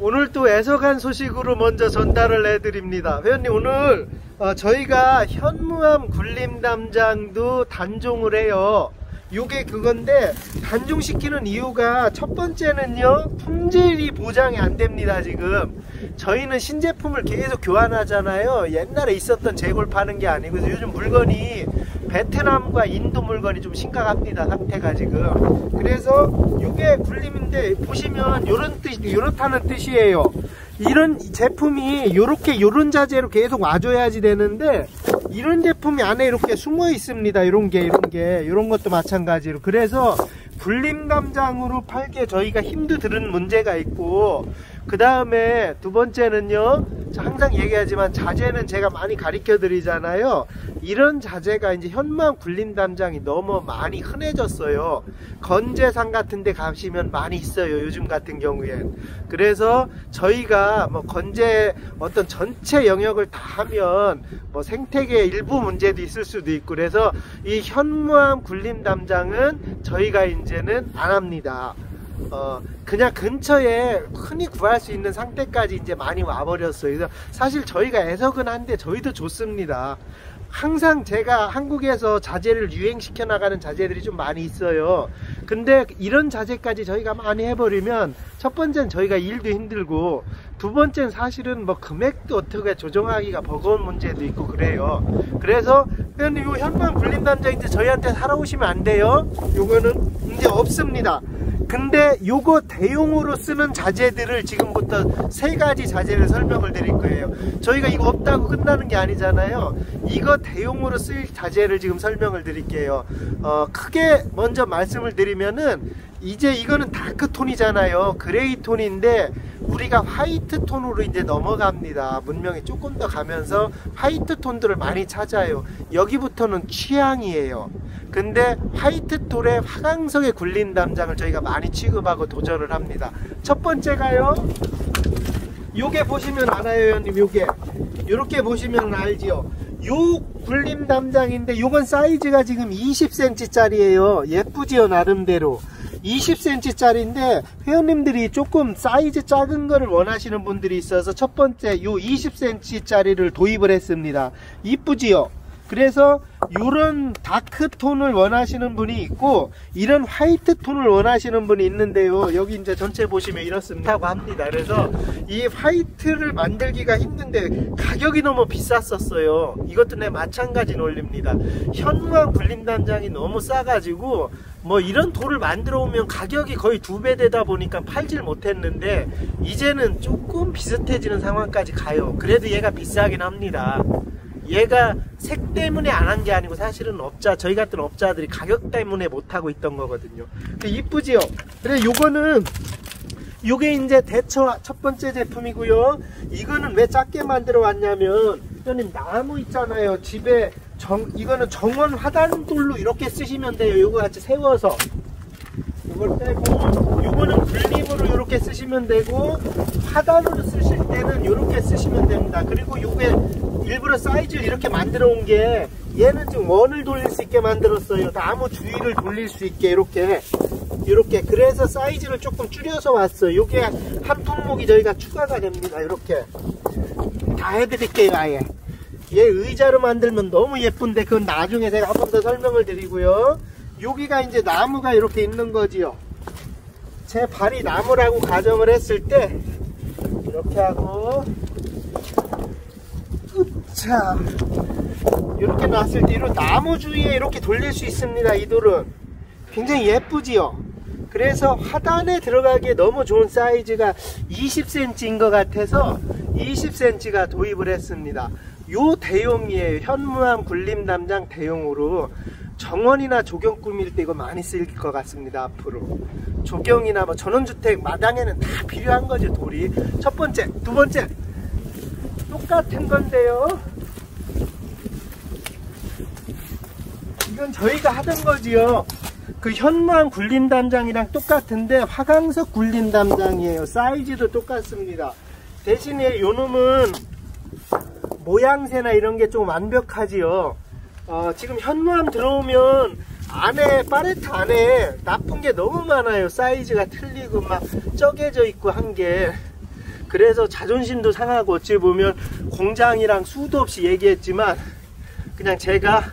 오늘 또 애석한 소식으로 먼저 전달을 해드립니다. 회원님, 오늘 저희가 현무암 굴림담장도 단종을 해요. 요게 그건데, 단종시키는 이유가 첫 번째는요, 품질이 보장이 안 됩니다. 지금 저희는 신제품을 계속 교환하잖아요. 옛날에 있었던 재고를 파는 게 아니고. 그래서 요즘 물건이 베트남과 인도 물건이 좀 심각합니다, 상태가 지금. 그래서 요게 굴림인데, 보시면 요런 뜻, 요렇다는 뜻이에요. 이런 제품이 요렇게 요런 자재로 계속 와줘야지 되는데, 이런 제품이 안에 이렇게 숨어 있습니다. 이런 것도 마찬가지로. 그래서 굴림담장으로 팔기에 저희가 힘도 들은 문제가 있고, 그 다음에 두 번째는요, 항상 얘기하지만 자재는 제가 많이 가르쳐 드리잖아요. 이런 자재가 이제 현무암 굴림담장이 너무 많이 흔해졌어요. 건재상 같은 데 가시면 많이 있어요, 요즘 같은 경우엔. 그래서 저희가 뭐 건재 어떤 전체 영역을 다 하면 뭐 생태계 일부 문제도 있을 수도 있고, 그래서 이 현무암 굴림담장은 저희가 이제는 안 합니다. 그냥 근처에 흔히 구할 수 있는 상태까지 이제 많이 와버렸어요. 그래서 사실 저희가 애석은 한데 저희도 좋습니다. 항상 제가 한국에서 자재를 유행시켜 나가는 자재들이 좀 많이 있어요. 근데 이런 자재까지 저희가 많이 해버리면, 첫 번째는 저희가 일도 힘들고, 두 번째는 사실은 뭐 금액도 어떻게 조정하기가 버거운 문제도 있고 그래요. 그래서 회원님, 요 현무암 굴림담장 이제 저희한테 사러 오시면 안 돼요. 요거는 이제 없습니다. 근데 요거 대용으로 쓰는 자재들을 지금부터 3가지 자재를 설명을 드릴 거예요. 저희가 이거 없다고 끝나는 게 아니잖아요. 이거 대용으로 쓸 자재를 지금 설명을 드릴게요. 크게 먼저 말씀을 드리면은, 이제 이거는 다크톤이잖아요. 그레이 톤인데 우리가 화이트 톤으로 이제 넘어갑니다. 문명이 조금 더 가면서 화이트 톤들을 많이 찾아요. 여기부터는 취향이에요. 근데 화이트 톤의 화강석의 굴림담장을 저희가 많이 취급하고 도전을 합니다. 첫 번째가요, 요게 보시면 알아요, 회원님. 요게 요렇게 보시면 알지요. 요 굴림담장인데 요건 사이즈가 지금 20cm 짜리예요. 예쁘지요, 나름대로. 20cm 짜리인데 회원님들이 조금 사이즈 작은 거를 원하시는 분들이 있어서 첫 번째 요 20cm 짜리를 도입을 했습니다. 이쁘지요? 그래서 이런 다크톤을 원하시는 분이 있고, 이런 화이트 톤을 원하시는 분이 있는데요. 여기 이제 전체 보시면 이렇습니다고 합니다. 그래서 이 화이트를 만들기가 힘든데 가격이 너무 비쌌었어요. 이것도 내 마찬가지 논리입니다. 현무암 굴림담장이 너무 싸가지고 뭐 이런 돌을 만들어 오면 가격이 거의 2배 되다 보니까 팔질 못했는데, 이제는 조금 비슷해지는 상황까지 가요. 그래도 얘가 비싸긴 합니다. 얘가 색 때문에 안 한 게 아니고 사실은 저희 같은 업자들이 가격 때문에 못하고 있던 거거든요. 근데 이쁘지요? 그래, 요거는 요게 이제 대처 첫 번째 제품이고요. 이거는 왜 작게 만들어 왔냐면, 형님, 나무 있잖아요. 집에 이거는 정원 화단돌로 이렇게 쓰시면 돼요. 요거 같이 세워서 이걸 빼고, 요거는 굴림으로 이렇게 쓰시면 되고, 화단으로 쓰실 때는 이렇게 쓰시면 됩니다. 그리고 요게 일부러 사이즈를 이렇게 만들어 온 게, 얘는 지금 원을 돌릴 수 있게 만들었어요. 나무 주위를 돌릴 수 있게 이렇게. 그래서 사이즈를 조금 줄여서 왔어요. 요게 한 품목이 저희가 추가가 됩니다. 이렇게 다 해드릴게요. 아예 얘 의자로 만들면 너무 예쁜데 그건 나중에 제가 한 번 더 설명을 드리고요. 여기가 이제 나무가 이렇게 있는 거지요. 제 발이 나무라고 가정을 했을 때 이렇게 하고, 자, 이렇게 놨을 때 이런 나무 주위에 이렇게 돌릴 수 있습니다. 이 돌은 굉장히 예쁘지요. 그래서 화단에 들어가기에 너무 좋은 사이즈가 20cm인 것 같아서 20cm가 도입을 했습니다. 요 대용이에요. 현무암 굴림담장 대용으로. 정원이나 조경 꾸밀 때 이거 많이 쓰일 것 같습니다. 앞으로 조경이나 뭐 전원주택 마당에는 다 필요한 거죠, 돌이. 첫 번째. 두 번째, 똑같은 건데요, 이건 저희가 하던 거지요. 그 현무암 굴림담장이랑 똑같은데 화강석 굴림담장이에요. 사이즈도 똑같습니다. 대신에 요 놈은 모양새나 이런 게 좀 완벽하지요. 지금 현무암 들어오면 안에, 팔레트 안에 나쁜 게 너무 많아요. 사이즈가 틀리고 막 쩌개져 있고 한 게. 그래서 자존심도 상하고 어찌 보면 공장이랑 수도 없이 얘기했지만 그냥 제가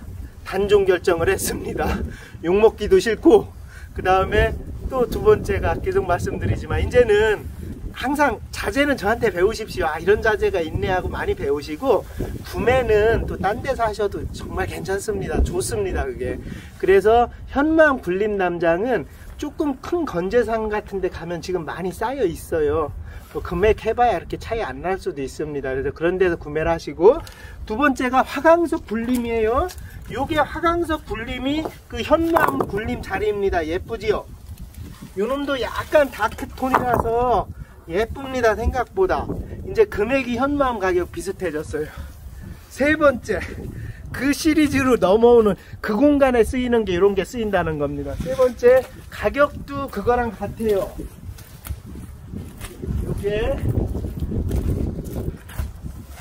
단종 결정을 했습니다. 욕먹기도 싫고, 그 다음에 또 두 번째가 계속 말씀드리지만 이제는 항상 자재는 저한테 배우십시오. 아, 이런 자재가 있네 하고 많이 배우시고, 구매는 또 딴 데서 하셔도 정말 괜찮습니다. 좋습니다, 그게. 그래서 현무암 굴림담장은 조금 큰 건재상 같은 데 가면 지금 많이 쌓여 있어요. 뭐 금액 해봐야 이렇게 차이 안 날 수도 있습니다. 그래서 그런 데서 구매를 하시고, 두 번째가 화강석 굴림이에요. 요게 화강석 굴림이 그 현무암 굴림 자리입니다. 예쁘지요? 요놈도 약간 다크톤이라서 예쁩니다. 생각보다. 이제 금액이 현무암 가격 비슷해졌어요. 세 번째, 그 시리즈로 넘어오는 그 공간에 쓰이는 게 이런 게 쓰인다는 겁니다. 세 번째, 가격도 그거랑 같아요. 요게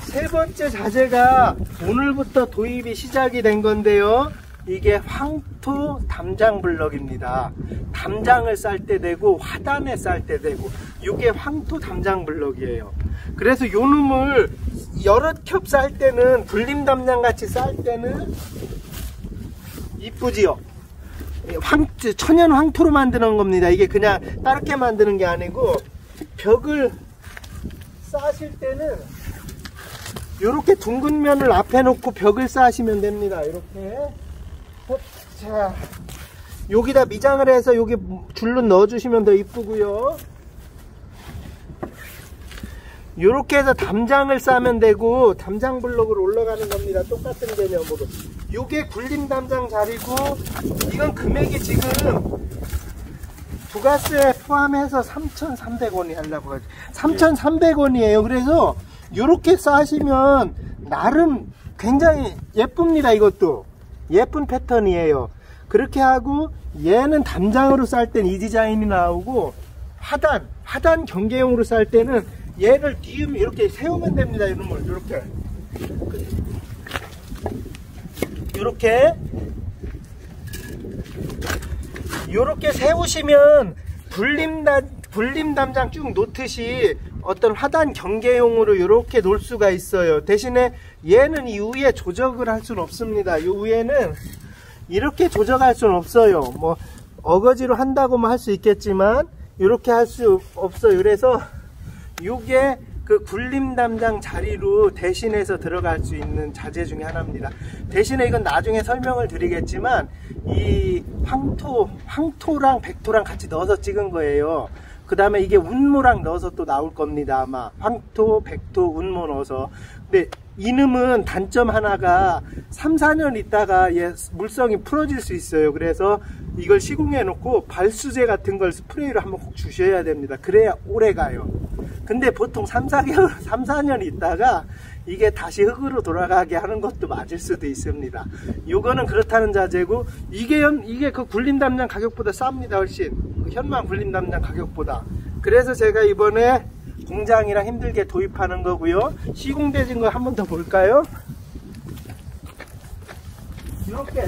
세 번째 자재가 오늘부터 도입이 시작이 된 건데요. 이게 황토 담장 블럭입니다. 담장을 쌀 때 되고 화단에 쌀 때 되고, 이게 황토 담장 블럭이에요. 그래서 요 놈을 여러 겹 쌀 때는, 굴림 담장 같이 쌀 때는 이쁘지요? 천연 황토로 만드는 겁니다. 이게 그냥 다르게 만드는 게 아니고, 벽을 쌓으실 때는 이렇게 둥근 면을 앞에 놓고 벽을 쌓으시면 됩니다. 이렇게. 자, 여기다 미장을 해서 여기 줄로 넣어주시면 더 이쁘고요. 이렇게 해서 담장을 싸면 되고, 담장 블록으로 올라가는 겁니다. 똑같은 개념으로. 요게 굴림 담장 자리고, 이건 금액이 지금 부가세 포함해서 3,300원이 하려고 하죠. 3,300원이에요. 그래서 요렇게 싸시면 나름 굉장히 예쁩니다. 이것도 예쁜 패턴이에요. 그렇게 하고, 얘는 담장으로 쌀 땐 이 디자인이 나오고, 화단 경계용으로 쌀 때는 얘를 뒤으면 이렇게 세우면 됩니다. 이놈을 요렇게 세우시면 굴림 담장 쭉 놓듯이 어떤 화단 경계용으로 이렇게 놓을 수가 있어요. 대신에 얘는 이 위에 조작을 할 수는 없습니다. 이 위에는 이렇게 조작할 수는 없어요. 뭐 어거지로 한다고만 할 수 있겠지만 이렇게 할 수 없어요. 그래서 이게 그 굴림 담장 자리로 대신해서 들어갈 수 있는 자재 중에 하나입니다. 대신에 이건 나중에 설명을 드리겠지만, 이 황토랑 백토랑 같이 넣어서 찍은 거예요. 그 다음에 이게 운모랑 넣어서 또 나올 겁니다. 아마 황토, 백토, 운모 넣어서. 근데 이놈은 단점 하나가 3, 4년 있다가 얘 물성이 풀어질 수 있어요. 그래서 이걸 시공해 놓고 발수제 같은 걸 스프레이로 한번 꼭 주셔야 됩니다. 그래야 오래 가요. 근데 보통 3, 4년 있다가 이게 다시 흙으로 돌아가게 하는 것도 맞을 수도 있습니다. 요거는 그렇다는 자재고, 이게 그 굴림 담장 가격보다 쌉니다. 훨씬. 그 현무암 굴림 담장 가격보다. 그래서 제가 이번에 공장이랑 힘들게 도입하는 거고요. 시공되진 거 한 번 더 볼까요? 이렇게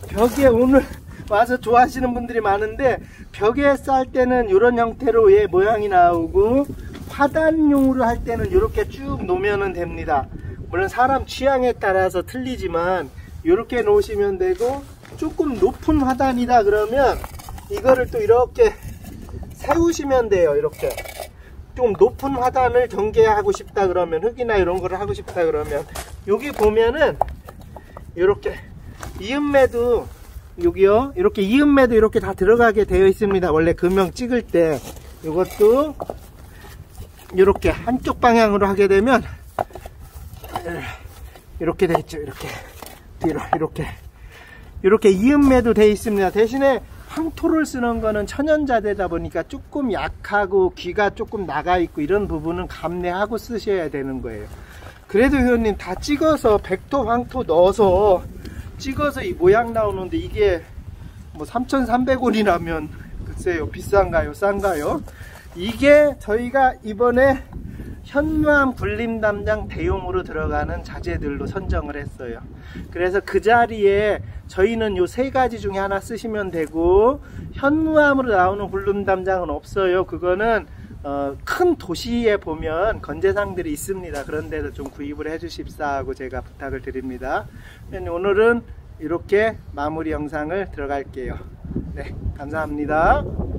벽에 오늘 와서 좋아하시는 분들이 많은데, 벽에 쌀 때는 이런 형태로 얘 모양이 나오고, 화단용으로 할 때는 이렇게 쭉 놓으면 됩니다. 물론 사람 취향에 따라서 틀리지만 이렇게 놓으시면 되고, 조금 높은 화단이다 그러면 이거를 또 이렇게 세우시면 돼요. 이렇게 좀 높은 화단을 경계하고 싶다 그러면, 흙이나 이런 거를 하고 싶다 그러면, 여기 보면은 이렇게 이음매도, 여기요, 이렇게 이음매도 이렇게 다 들어가게 되어 있습니다. 원래 금형 찍을 때. 이것도 이렇게 한쪽 방향으로 하게 되면 이렇게 되어 있죠. 이렇게 뒤로 이렇게 이음매도 되어 있습니다. 대신에 황토를 쓰는 거는 천연자재다 보니까 조금 약하고 귀가 조금 나가 있고 이런 부분은 감내하고 쓰셔야 되는 거예요. 그래도 회원님 다 찍어서 백토 황토 넣어서 찍어서 이 모양 나오는데, 이게 뭐 3,300원이라면 글쎄요, 비싼가요 싼가요? 이게 저희가 이번에 현무암 굴림 담장 대용으로 들어가는 자재들로 선정을 했어요. 그래서 그 자리에 저희는 요 세 가지 중에 하나 쓰시면 되고, 현무암으로 나오는 굴림 담장은 없어요. 그거는 큰 도시에 보면 건재상들이 있습니다. 그런 데서 좀 구입을 해 주십사 하고 제가 부탁을 드립니다. 오늘은 이렇게 마무리 영상을 들어갈게요. 네, 감사합니다.